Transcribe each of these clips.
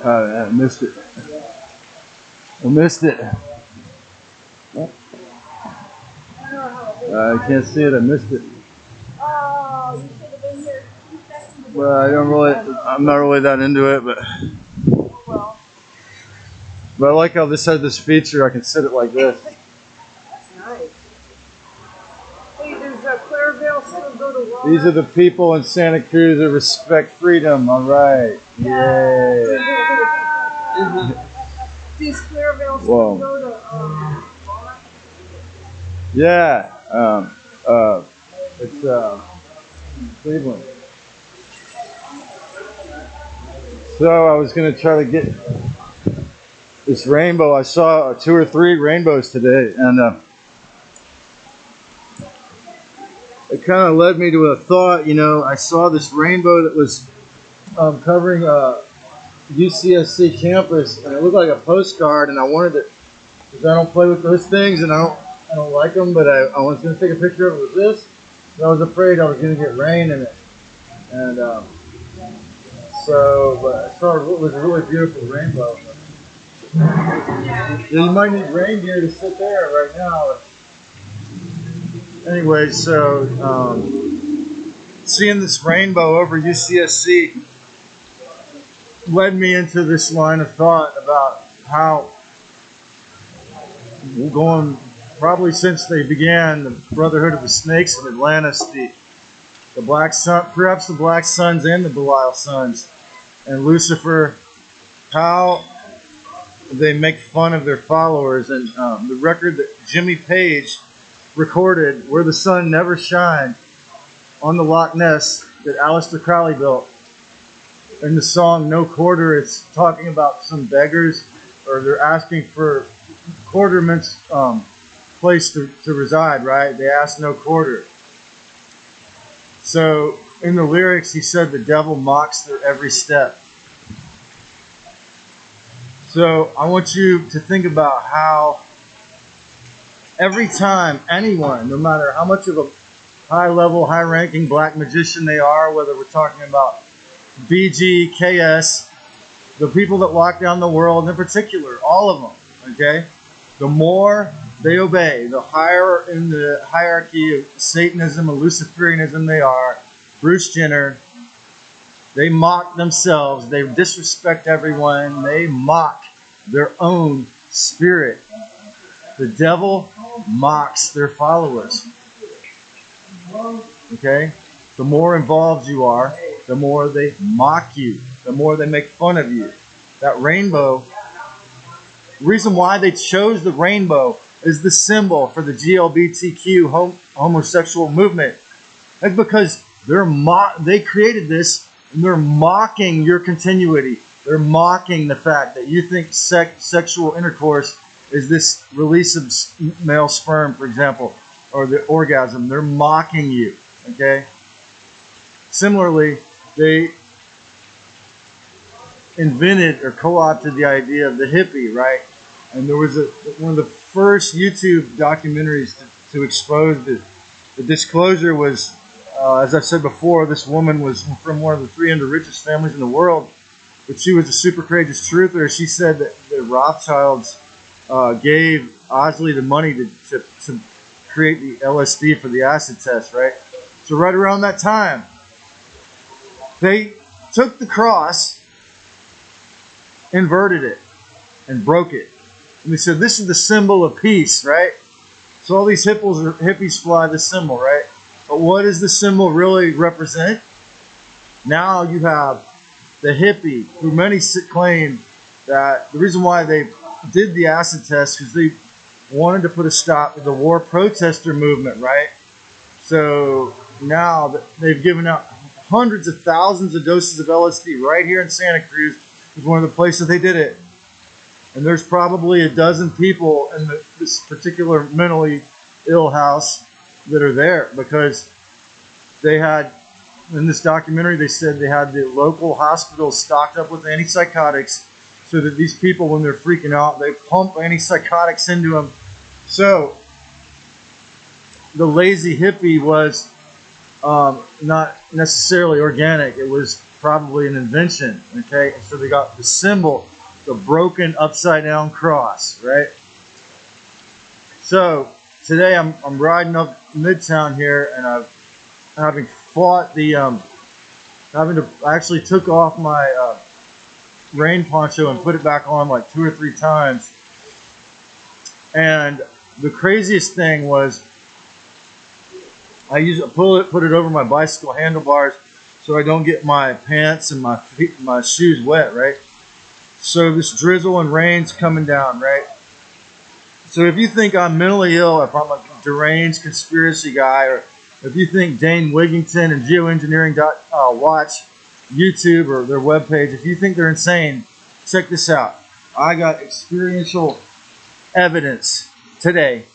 I missed it. I missed it. I can't see it. I missed it. Oh, you should have been here 2 seconds ago. Well, I'm not really that into it, but I like how this has this feature. I can sit it like this. That's nice. Hey, there's a Clareville still go to Walmart. These are the people in Santa Cruz that respect freedom. All right. Yay. Does Clareville still go to Walmart? Yeah. It's Cleveland. So I was gonna try to get this rainbow. I saw 2 or 3 rainbows today, and it kind of led me to a thought. You know, I saw this rainbow that was covering UCSC campus, and it looked like a postcard. And I wanted to, because I don't play with those things, and I don't like them. But I was going to take a picture of it with this. And I was afraid I was going to get rain in it, and but I saw it was a really beautiful rainbow. You might need reindeer to sit there right now. Anyway, so seeing this rainbow over UCSC led me into this line of thought about how, going probably since they began the Brotherhood of the Snakes in Atlantis, the Black Sun, perhaps the Black Suns and the Belial Suns, and Lucifer, how they make fun of their followers. And the record that Jimmy Page recorded, "Where the Sun Never Shined," on the Loch Ness, that Alester Crowley built. In the song "No Quarter," it's talking about some beggars, or they're asking for quarterman's place to reside, right? They ask no quarter. So in the lyrics, he said the devil mocks their every step. So I want you to think about how every time anyone, no matter how much of a high-level, high-ranking black magician they are, whether we're talking about BG, KS, the people that lock down the world in particular, all of them, okay? The more they obey, the higher in the hierarchy of Satanism and Luciferianism they are. Bruce Jenner, they mock themselves, they disrespect everyone, they mock their own spirit. The devil mocks their followers. Okay? The more involved you are, the more they mock you, the more they make fun of you. That rainbow, the reason why they chose the rainbow is the symbol for the GLBTQ homosexual movement. That's because they created this, and they're mocking your continuity. They're mocking the fact that you think sexual intercourse is this release of male sperm, for example, or the orgasm. They're mocking you, okay? Similarly, they invented or co-opted the idea of the hippy, right? And there was one of the first YouTube documentaries to expose the disclosure was, as I've said before, this woman was from one of the 300 richest families in the world, but she was a super courageous truther. She said that the Rothschilds gave Osley the money to create the LSD for the acid test, right? So right around that time, they took the cross, inverted it, and broke it. And they said, this is the symbol of peace, right? So all these hippies fly this symbol, right? But what does the symbol really represent? Now you have the hippie, who many claim that the reason why they did the acid test because they wanted to put a stop to the war protester movement, right? So now they've given out hundreds of thousands of doses of LSD right here in Santa Cruz. Is one of the places they did it. And there's probably a dozen people in this particular mentally ill house that are there because they had, in this documentary, they said they had the local hospitals stocked up with antipsychotics so that these people, when they're freaking out, they pump antipsychotics into them. So the lazy hippie was not necessarily organic. It was probably an invention. Okay, so they got the symbol, the broken upside down cross, right? So today I'm riding up Midtown here, and having fought the I actually took off my rain poncho and put it back on like 2 or 3 times. And the craziest thing was I put it over my bicycle handlebars so I don't get my pants and my shoes wet, right? So this drizzle and rain's coming down, right? So if you think I'm mentally ill, if I'm a deranged conspiracy guy, or if you think Dane Wigington and Geoengineering watch YouTube or their webpage, if you think they're insane, check this out. I got experiential evidence today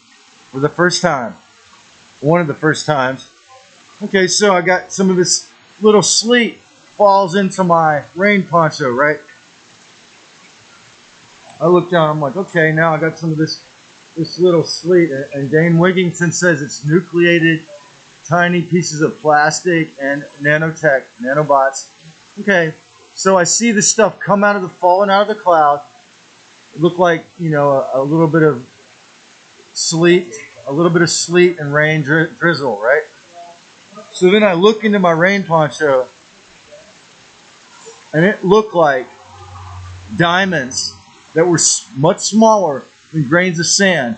for the first time. One of the first times. Okay, so I got some of this little sleet falls into my rain poncho, right? I look down, I'm like, okay, now I got some of this little sleet, and Dane Wigington says it's nucleated, tiny pieces of plastic and nanotech, nanobots. Okay, so I see this stuff falling out of the cloud. It looked like, you know, a little bit of sleet and rain drizzle, right? So then I look into my rain poncho, and it looked like diamonds that were much smaller than grains of sand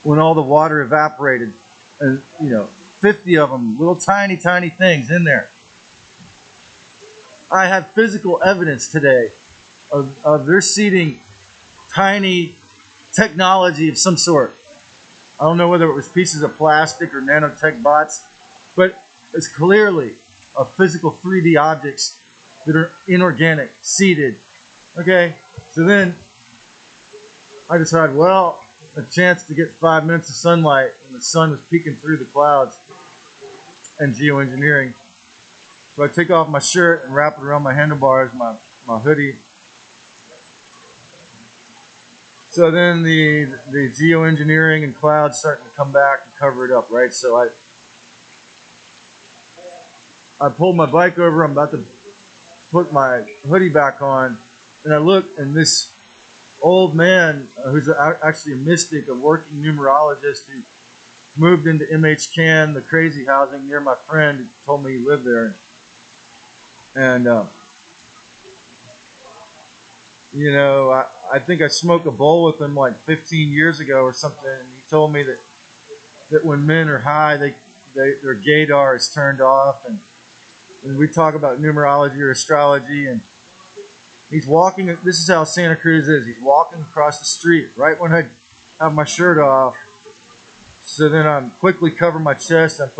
when all the water evaporated, and 50 of them, little tiny things in there. I have physical evidence today of their seeding tiny technology of some sort. I don't know whether it was pieces of plastic or nanotech bots, but it's clearly a physical 3D objects that are inorganic, seeded. Okay, so then I decided, well, a chance to get 5 minutes of sunlight when the sun was peeking through the clouds and geoengineering. So I take off my shirt and wrap it around my handlebars, my hoodie. So then the geoengineering and clouds starting to come back and cover it up, right? So I pulled my bike over. I'm about to put my hoodie back on, and I look, and this old man who's actually a mystic, a working numerologist who moved into MH the crazy housing near my friend, who told me he lived there. And I think I smoked a bowl with him like 15 years ago or something, and he told me that when men are high, their gaydar is turned off, and we talk about numerology or astrology, and he's walking. This is how Santa Cruz is. He's walking across the street right when I have my shirt off. So then I'm quickly cover my chest. And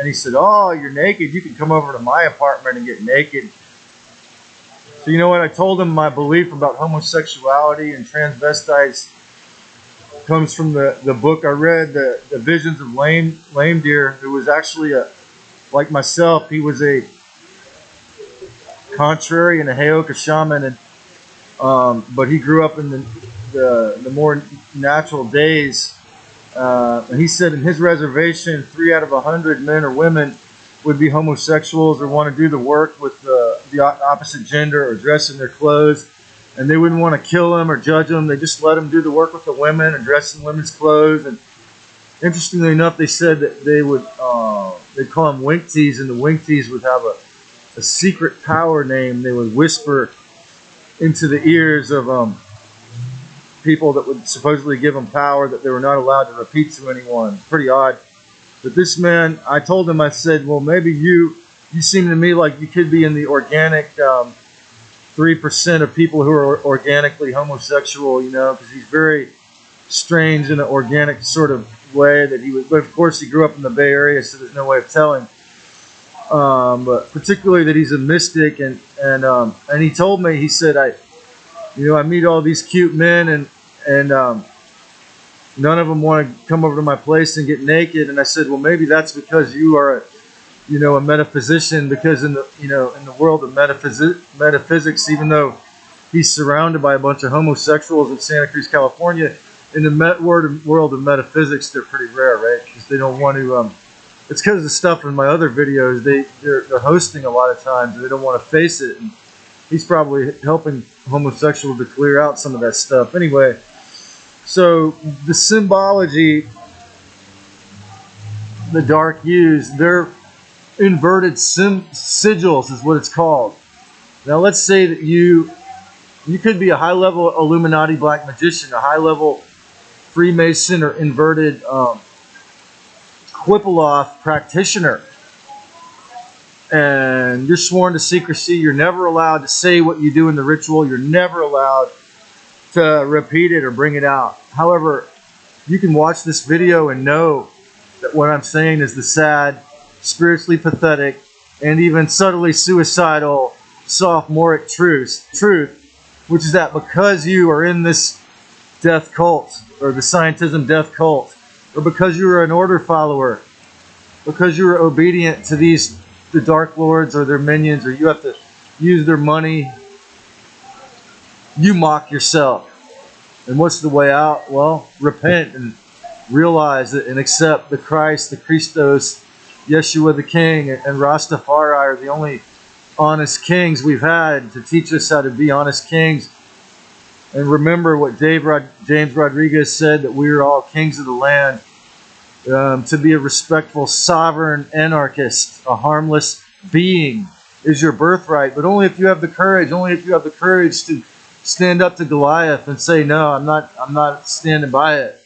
he said, "Oh, you're naked. You can come over to my apartment and get naked." So you know what? I told him my belief about homosexuality and transvestites comes from the book I read, the Visions of Lame Deer, who was actually like myself. He was a contrary and a Heyoka shaman, and but he grew up in the more natural days. And he said in his reservation, 3 out of 100 men or women would be homosexuals or want to do the work with the opposite gender or dress in their clothes, and they wouldn't want to kill them or judge them. They just let them do the work with the women and dress in women's clothes. And interestingly enough, they said that they would they'd call them winkties, and the winkties would have a secret power name. They would whisper into the ears of people that would supposedly give them power that they were not allowed to repeat to anyone. Pretty odd. But this man, I told him, I said, well, maybe you seem to me like you could be in the organic 3% of people who are organically homosexual, because he's very strange in an organic sort of way that he was. But of course, he grew up in the Bay Area, so there's no way of telling. But particularly that he's a mystic, and he told me, he said, I meet all these cute men, and none of them want to come over to my place and get naked. And I said, well, maybe that's because you are a metaphysician, because in the world of metaphysics, even though he's surrounded by a bunch of homosexuals in Santa Cruz, California, in the world of metaphysics, they're pretty rare, right? Because they don't want to It's because of the stuff in my other videos. They're hosting a lot of times and they don't want to face it. And he's probably helping homosexuals to clear out some of that stuff. Anyway, so the symbology the dark use, they're inverted sigils is what it's called. Now let's say that you could be a high-level Illuminati black magician, a high-level Freemason or inverted Whippleoff practitioner. And you're sworn to secrecy. You're never allowed to say what you do in the ritual. You're never allowed to repeat it or bring it out. However, you can watch this video and know that what I'm saying is the sad, spiritually pathetic, and even subtly suicidal, sophomoric truth, which is that because you are in this death cult, or the scientism death cult, or because you are an order follower, because you are obedient to the Dark Lords or their minions, or you have to use their money, you mock yourself. And what's the way out? Well, repent and realize it and accept the Christ, the Christos, Yeshua the King, and Rastafari are the only honest kings we've had to teach us how to be honest kings. And remember what James Rodriguez said, that we are all kings of the land. To be a respectful, sovereign anarchist, a harmless being is your birthright, but only if you have the courage, to stand up to Goliath and say, no, I'm not standing by it.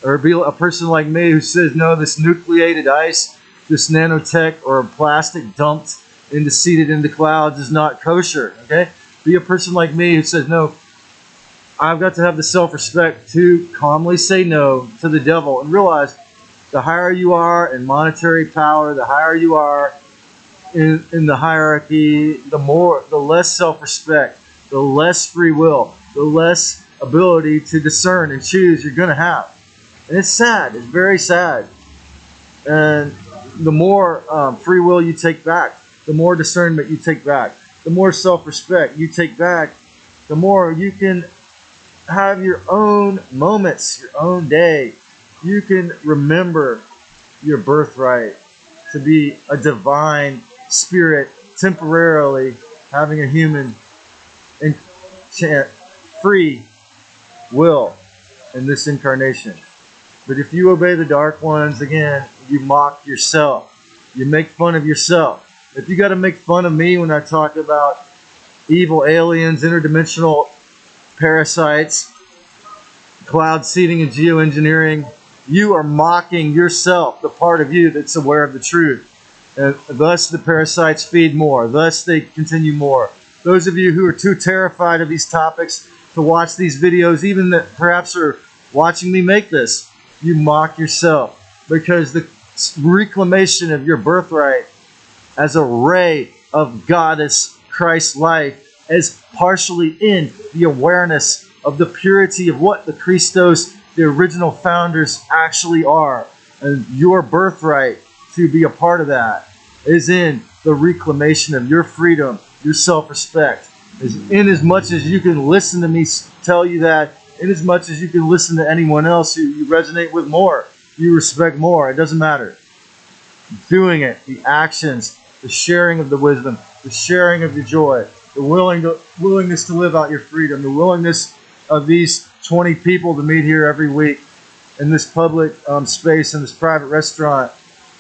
Or be a person like me who says, no, this nucleated ice, this nanotech or plastic dumped seeded into clouds is not kosher. Okay? Be a person like me who says, no, I've got to have the self-respect to calmly say no to the devil, and realize the higher you are in monetary power, the higher you are in the hierarchy, the less self-respect, the less free will, the less ability to discern and choose you're going to have. And it's sad. It's very sad. And the more free will you take back, the more discernment you take back, the more self-respect you take back, the more you can have your own moments, your own day. You can remember your birthright to be a divine spirit temporarily having a human free will in this incarnation. But if you obey the dark ones, again, you mock yourself. You make fun of yourself. If you got to make fun of me when I talk about evil aliens, interdimensional parasites, cloud seeding and geoengineering, you are mocking yourself, the part of you that's aware of the truth. And thus the parasites feed more. Thus they continue more. Those of you who are too terrified of these topics to watch these videos, even that perhaps are watching me make this, you mock yourself, because the reclamation of your birthright as a ray of goddess Christ life is partially in the awareness of the purity of what the Christos, the original founders, actually are. And your birthright to be a part of that is in the reclamation of your freedom, your self-respect. In as much as you can listen to me tell you that, in as much as you can listen to anyone else who you resonate with more, you respect more, it doesn't matter. Doing it, the actions, the sharing of the wisdom, the sharing of your joy, the willingness to live out your freedom, the willingness of these 20 people to meet here every week in this public space, in this private restaurant,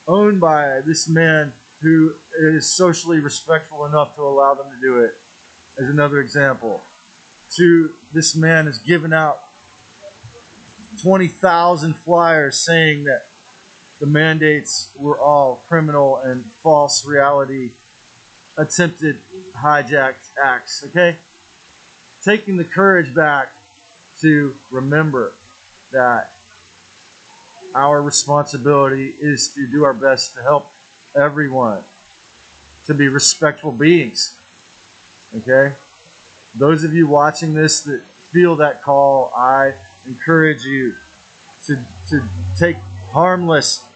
owned by this man who is socially respectful enough to allow them to do it, as another example. This man has given out 20,000 flyers saying that the mandates were all criminal and false reality, attempted hijacked acts. Okay? Taking the courage back to remember that our responsibility is to do our best to help everyone to be respectful beings. Okay? Those of you watching this that feel that call, I encourage you to take harmless,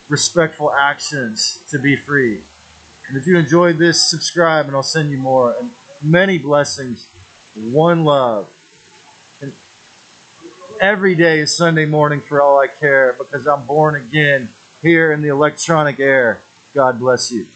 respectful actions to be free. And if you enjoyed this, subscribe and I'll send you more. And many blessings. One love. And every day is Sunday morning for all I care, because I'm born again here in the electronic air. God bless you.